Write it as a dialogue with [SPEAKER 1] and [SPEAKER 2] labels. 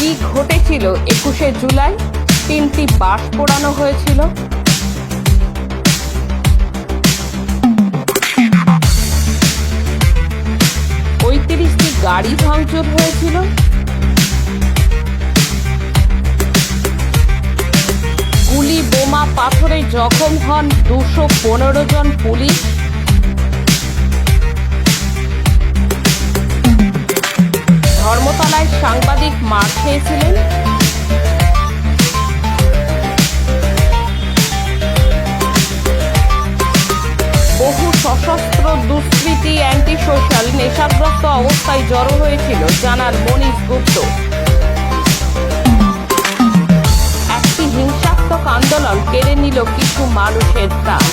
[SPEAKER 1] কি ঘটেছিল 21শে জুলাই? 3টি বাস পোড়ানো হয়েছিল। 35টি গাড়ি ভাঙচুর হয়েছিল। গুলি, বোমা, পাথরে জখম হন 215 জন পুলিশ। ধর্মতলায় সাংবাদিক মার খেয়েছিলেন। বহু সশস্ত্র দুষ্কৃতী অ্যান্টি সোশ্যাল নেশাগ্রস্ত অবস্থায় জড়ো হয়েছিল, জানান মনীশ গুপ্ত। একটি হিংসাত্মক আন্দোলন কেড়ে নিল কিছু মানুষের প্রাণ।